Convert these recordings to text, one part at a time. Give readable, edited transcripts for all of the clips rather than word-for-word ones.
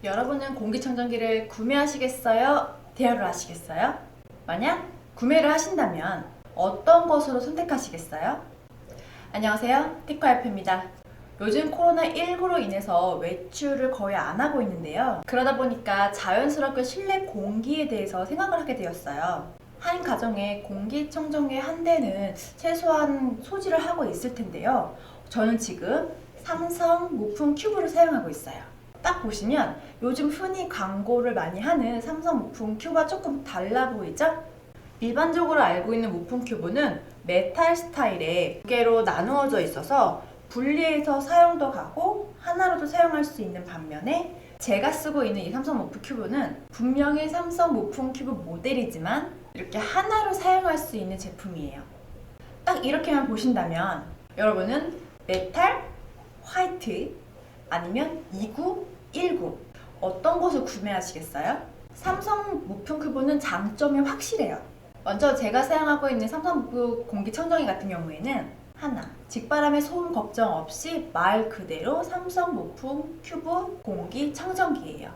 여러분은 공기청정기를 구매하시겠어요? 대여를 하시겠어요? 만약 구매를 하신다면 어떤 것으로 선택하시겠어요? 안녕하세요, 티커F입니다. 요즘 코로나19로 인해서 외출을 거의 안 하고 있는데요. 그러다 보니까 자연스럽게 실내 공기에 대해서 생각을 하게 되었어요. 한 가정에 공기청정기 한 대는 최소한 소지를 하고 있을 텐데요. 저는 지금 삼성 무풍 큐브를 사용하고 있어요. 딱 보시면 요즘 흔히 광고를 많이 하는 삼성 무풍 큐브와 조금 달라 보이죠? 일반적으로 알고 있는 무풍 큐브는 메탈 스타일의 두 개로 나누어져 있어서 분리해서 사용도 가고 하나로도 사용할 수 있는 반면에 제가 쓰고 있는 이 삼성 무풍 큐브는 분명히 삼성 무풍 큐브 모델이지만 이렇게 하나로 사용할 수 있는 제품이에요. 딱 이렇게만 보신다면 여러분은 메탈, 화이트 아니면 29, 19 어떤 것을 구매하시겠어요? 삼성 무풍 큐브는 장점이 확실해요. 먼저 제가 사용하고 있는 삼성 무풍 공기청정기 같은 경우에는 하나, 직바람의 소음 걱정 없이 말 그대로 삼성 무풍 큐브 공기청정기예요.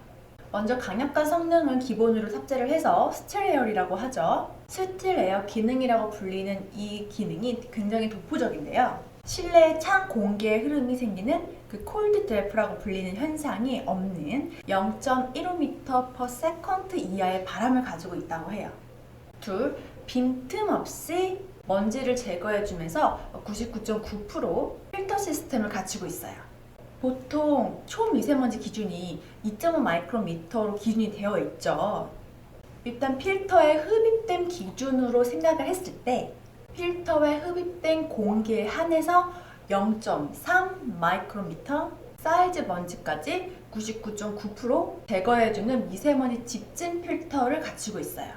먼저 강력한 성능을 기본으로 탑재를 해서 스틸에어이라고 하죠. 스틸에어 기능이라고 불리는 이 기능이 굉장히 독보적인데요. 실내에 찬 공기의 흐름이 생기는 그 콜드 드래프트라고 불리는 현상이 없는 0.15m/s 이하의 바람을 가지고 있다고 해요. 둘, 빈틈없이 먼지를 제거해주면서 99.9% 필터 시스템을 갖추고 있어요. 보통 초미세먼지 기준이 2.5 마이크로미터로 기준이 되어 있죠. 일단 필터에 흡입된 기준으로 생각을 했을 때 필터에 흡입된 공기에 한해서 0.3 마이크로미터 사이즈 먼지까지 99.9% 제거해주는 미세먼지 집진 필터를 갖추고 있어요.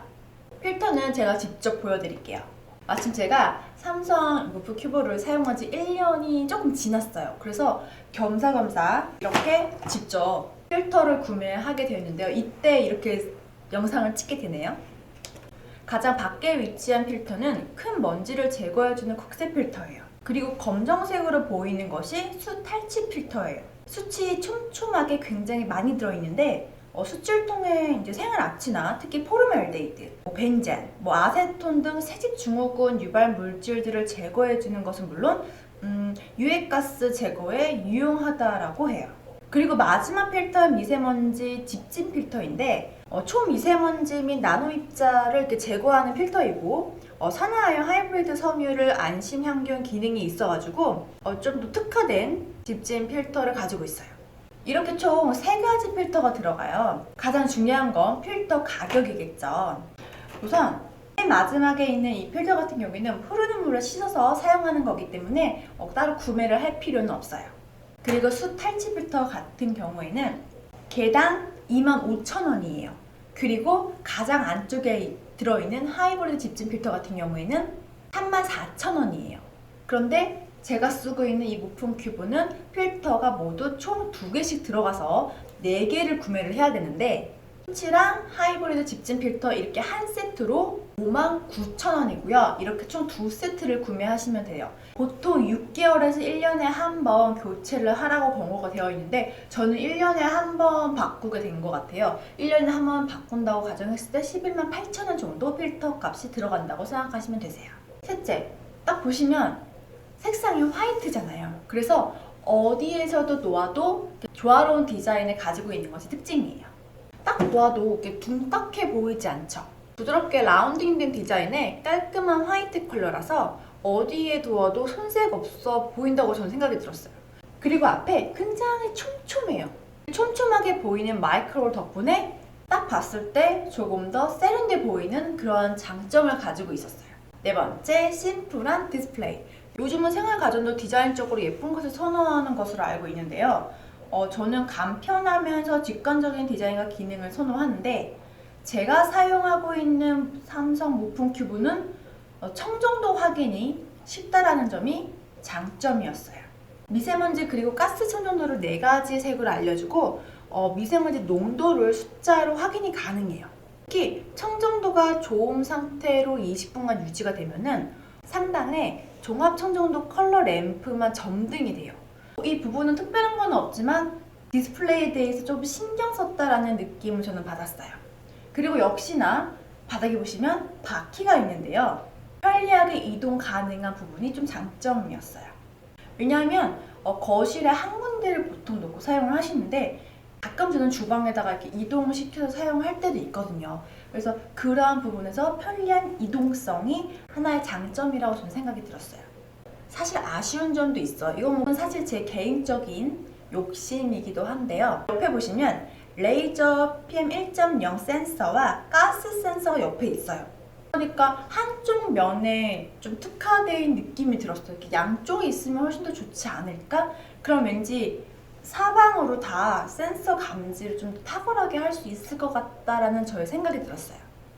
필터는 제가 직접 보여드릴게요. 마침 제가 삼성 무풍 큐브를 사용한 지 1년이 조금 지났어요. 그래서 겸사겸사 이렇게 직접 필터를 구매하게 되었는데요. 이때 이렇게 영상을 찍게 되네요. 가장 밖에 위치한 필터는 큰 먼지를 제거해주는 국세 필터예요. 그리고 검정색으로 보이는 것이 수 탈취 필터예요. 수치 촘촘하게 굉장히 많이 들어있는데 수질통에 이제 생활악취나 특히 포르말데히드, 벤젠, 아세톤 등 세집 증후군 유발 물질들을 제거해주는 것은 물론 유해가스 제거에 유용하다라고 해요. 그리고 마지막 필터는 미세먼지 집진 필터인데 초미세먼지 및 나노 입자를 이렇게 제거하는 필터이고 산화하여 하이브리드 섬유를 안심향균 기능이 있어가지고 좀 더 특화된 집진 필터를 가지고 있어요. 이렇게 총 3가지 필터가 들어가요. 가장 중요한 건 필터 가격이겠죠. 우선 맨 마지막에 있는 이 필터 같은 경우에는 흐르는 물에 씻어서 사용하는 거기 때문에 따로 구매를 할 필요는 없어요. 그리고 수 탈취 필터 같은 경우에는 개당 25,000원이에요. 그리고 가장 안쪽에 들어있는 하이브리드 집진 필터 같은 경우에는 34,000원이에요. 그런데 제가 쓰고 있는 이 무풍 큐브는 필터가 모두 총 2개씩 들어가서 4개를 구매를 해야 되는데 수치랑 하이브리드 집진 필터 이렇게 한 세트로 59,000원이고요. 이렇게 총 2세트를 구매하시면 돼요. 보통 6개월에서 1년에 한 번 교체를 하라고 권고가 되어 있는데 저는 1년에 한 번 바꾸게 된 것 같아요. 1년에 한 번 바꾼다고 가정했을 때 11만 8천원 정도 필터 값이 들어간다고 생각하시면 되세요. 셋째, 딱 보시면 색상이 화이트잖아요. 그래서 어디에서도 놓아도 조화로운 디자인을 가지고 있는 것이 특징이에요. 딱 보아도 이렇게 둥딱해 보이지 않죠? 부드럽게 라운딩된 디자인의 깔끔한 화이트 컬러라서 어디에 두어도 손색 없어 보인다고 저는 생각이 들었어요. 그리고 앞에 굉장히 촘촘해요. 촘촘하게 보이는 마이크로볼 덕분에 딱 봤을 때 조금 더 세련돼 보이는 그런 장점을 가지고 있었어요. 네 번째, 심플한 디스플레이. 요즘은 생활가전도 디자인적으로 예쁜 것을 선호하는 것으로 알고 있는데요. 저는 간편하면서 직관적인 디자인과 기능을 선호하는데 제가 사용하고 있는 삼성 무풍 큐브는 청정도 확인이 쉽다라는 점이 장점이었어요. 미세먼지 그리고 가스 청정도를 4가지 색으로 알려주고 미세먼지 농도를 숫자로 확인이 가능해요. 특히 청정도가 좋은 상태로 20분간 유지가 되면은 상단에 종합 청정도 컬러 램프만 점등이 돼요. 이 부분은 특별한 건 없지만 디스플레이에 대해서 좀 신경 썼다라는 느낌을 저는 받았어요. 그리고 역시나 바닥에 보시면 바퀴가 있는데요. 편리하게 이동 가능한 부분이 좀 장점이었어요. 왜냐하면 거실에 한 군데를 보통 놓고 사용을 하시는데 가끔 저는 주방에다가 이렇게 이동을 시켜서 사용할 때도 있거든요. 그래서 그러한 부분에서 편리한 이동성이 하나의 장점이라고 저는 생각이 들었어요. 사실 아쉬운 점도 있어요. 이건 사실 제 개인적인 욕심이기도 한데요. 옆에 보시면 레이저 PM1.0 센서와 가스 센서가 옆에 있어요. 그러니까 한쪽 면에 좀 특화된 느낌이 들었어요. 이렇게 양쪽에 있으면 훨씬 더 좋지 않을까? 그럼 왠지 사방으로 다 센서 감지를 좀 탁월하게 할 수 있을 것 같다라는 저의 생각이 들었어요.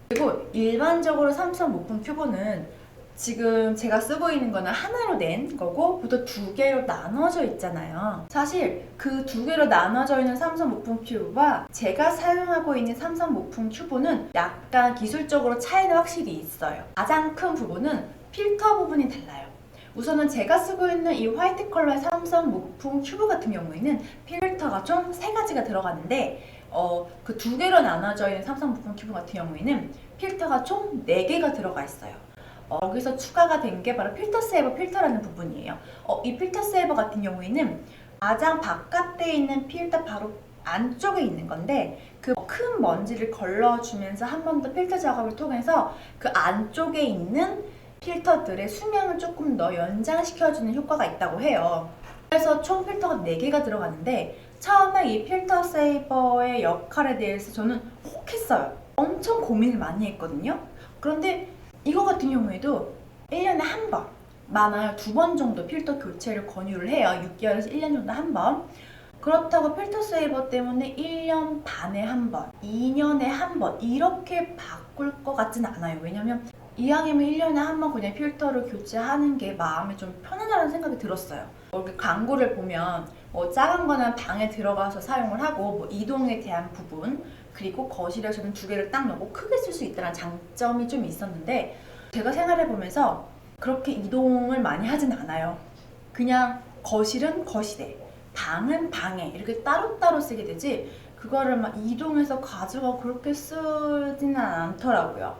그리고 일반적으로 삼성 모품 큐브는 지금 제가 쓰고 있는 거는 하나로 낸 거고 보통 두 개로 나눠져 있잖아요. 사실 그 두 개로 나눠져 있는 삼성 모품 큐브와 제가 사용하고 있는 삼성 모품 큐브는 약간 기술적으로 차이가 확실히 있어요. 가장 큰 부분은 필터 부분이 달라요. 우선은 제가 쓰고 있는 이 화이트 컬러의 삼성 모품 큐브 같은 경우에는 필터가 총 3가지가 들어가는데 그 두 개로 나눠져 있는 삼성 모품 큐브 같은 경우에는 필터가 총 4개가 들어가 있어요. 여기서 추가가 된 게 바로 필터 세이버 필터라는 부분이에요. 이 필터 세이버 같은 경우에는 가장 바깥에 있는 필터 바로 안쪽에 있는 건데 그 큰 먼지를 걸러주면서 한 번 더 필터 작업을 통해서 그 안쪽에 있는 필터들의 수명을 조금 더 연장시켜주는 효과가 있다고 해요. 그래서 총 필터가 4개가 들어가는데 처음에 이 필터 세이버의 역할에 대해서 저는 혹했어요. 엄청 고민을 많이 했거든요. 그런데 이거 같은 경우에도 1년에 한 번, 많아요 2번 정도 필터 교체를 권유를 해요. 6개월에서 1년 정도 한 번. 그렇다고 필터 세이버 때문에 1년 반에 한 번, 2년에 한 번 이렇게 바꿀 것 같진 않아요. 왜냐면 이왕이면 1년에 한 번 그냥 필터를 교체하는 게 마음이 좀 편하다는 생각이 들었어요. 이렇게 광고를 보면 작은 거는 방에 들어가서 사용을 하고 이동에 대한 부분 그리고 거실에서는 2개를 딱 놓고 크게 쓸 수 있다는 장점이 좀 있었는데 제가 생활해 보면서 그렇게 이동을 많이 하진 않아요. 그냥 거실은 거실에 방은 방에 이렇게 따로따로 쓰게 되지 그거를 막 이동해서 가져가 그렇게 쓰지는 않더라고요.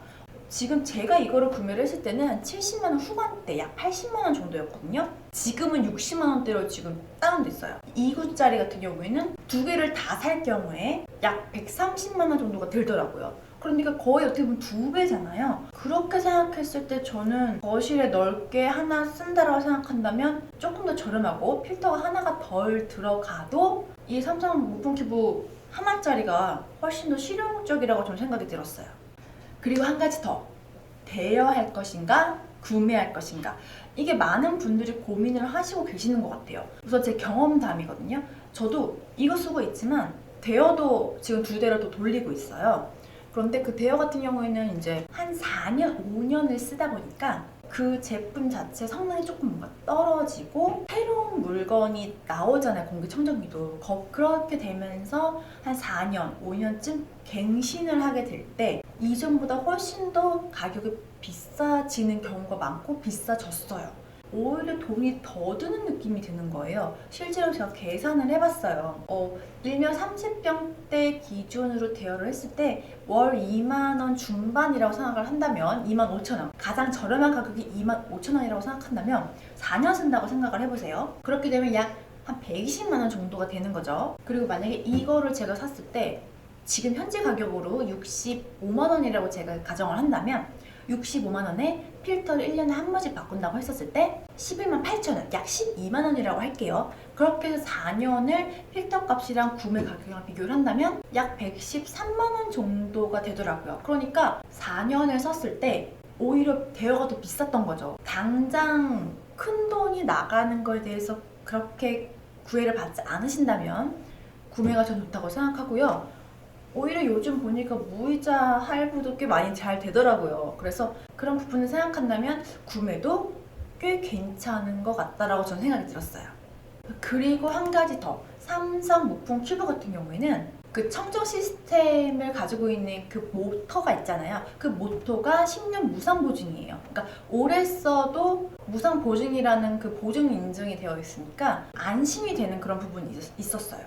지금 제가 이거를 구매를 했을 때는 70만원 후반대 약 80만원 정도였거든요. 지금은 60만원대로 지금 다운됐어요. 2구짜리 같은 경우에는 2개를 다 살 경우에 약 130만원 정도가 들더라고요. 그러니까 거의 어떻게 보면 2배잖아요. 그렇게 생각했을 때 저는 거실에 넓게 하나 쓴다라고 생각한다면 조금 더 저렴하고 필터가 하나가 덜 들어가도 이 삼성 모품 큐브 하나짜리가 훨씬 더 실용적이라고 저는 생각이 들었어요. 그리고 한 가지 더, 대여할 것인가 구매할 것인가 이게 많은 분들이 고민을 하시고 계시는 것 같아요. 우선 제 경험담이거든요. 저도 이거 쓰고 있지만 대여도 지금 2대를 또 돌리고 있어요. 그런데 그 대여 같은 경우에는 이제 한 4년, 5년을 쓰다 보니까 그 제품 자체 성능이 조금 뭔가 떨어지고 새로운 물건이 나오잖아요. 공기청정기도. 그렇게 되면서 한 4년, 5년쯤 갱신을 하게 될 때 이전보다 훨씬 더 가격이 비싸지는 경우가 많고 비싸졌어요. 오히려 돈이 더 드는 느낌이 드는 거예요. 실제로 제가 계산을 해봤어요. 일명 30평대 기준으로 대여를 했을 때 월 2만원 중반이라고 생각을 한다면 25,000원 가장 저렴한 가격이 25,000원이라고 생각한다면 4년 쓴다고 생각을 해보세요. 그렇게 되면 약 한 120만원 정도가 되는 거죠. 그리고 만약에 이거를 제가 샀을 때 지금 현재 가격으로 65만원이라고 제가 가정을 한다면 65만원에 필터를 1년에 한 번씩 바꾼다고 했었을 때 11만 8천원, 약 12만원이라고 할게요. 그렇게 해서 4년을 필터 값이랑 구매 가격이랑 비교를 한다면 약 113만원 정도가 되더라고요. 그러니까 4년을 썼을 때 오히려 대여가 더 비쌌던 거죠. 당장 큰 돈이 나가는 거에 대해서 그렇게 구애를 받지 않으신다면 구매가 전 좋다고 생각하고요. 오히려 요즘 보니까 무이자 할부도 꽤 많이 잘 되더라고요. 그래서 그런 부분을 생각한다면 구매도 꽤 괜찮은 것 같다라고 저는 생각이 들었어요. 그리고 한 가지 더, 삼성 모품 큐브 같은 경우에는 그 청정 시스템을 가지고 있는 그 모터가 있잖아요. 그 모터가 10년 무상 보증이에요. 그러니까 오래 써도 무상 보증이라는 그 보증 인증이 되어 있으니까 안심이 되는 그런 부분이 있었어요.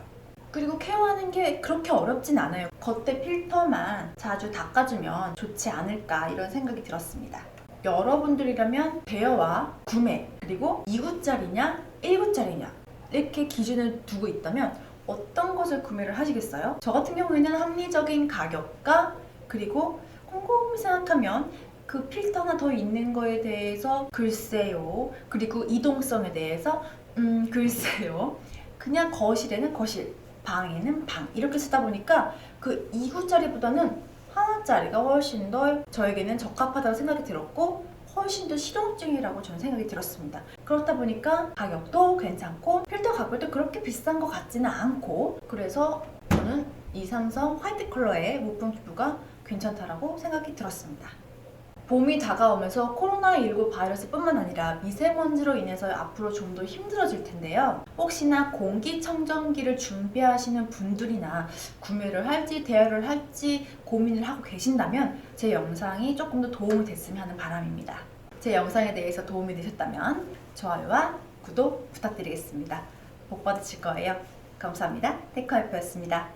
그리고 케어하는 게 그렇게 어렵진 않아요. 겉에 필터만 자주 닦아주면 좋지 않을까 이런 생각이 들었습니다. 여러분들이라면 대여와 구매, 그리고 2구짜리냐 1구짜리냐 이렇게 기준을 두고 있다면 어떤 것을 구매를 하시겠어요? 저 같은 경우에는 합리적인 가격과 그리고 곰곰이 생각하면 그 필터가 더 있는 거에 대해서 글쎄요, 그리고 이동성에 대해서 글쎄요, 그냥 거실에는 거실, 방에는 방 이렇게 쓰다 보니까 그 2구짜리보다는 하나짜리가 훨씬 더 저에게는 적합하다고 생각이 들었고 훨씬 더 실용적이라고 저는 생각이 들었습니다. 그렇다 보니까 가격도 괜찮고 필터 가격도 그렇게 비싼 것 같지는 않고, 그래서 저는 이 삼성 화이트 컬러의 무분 피부가 괜찮다라고 생각이 들었습니다. 봄이 다가오면서 코로나19 바이러스뿐만 아니라 미세먼지로 인해서 앞으로 좀 더 힘들어질 텐데요. 혹시나 공기청정기를 준비하시는 분들이나 구매를 할지 대여를 할지 고민을 하고 계신다면 제 영상이 조금 더 도움이 됐으면 하는 바람입니다. 제 영상에 대해서 도움이 되셨다면 좋아요와 구독 부탁드리겠습니다. 복 받으실 거예요. 감사합니다. 테크와이프였습니다.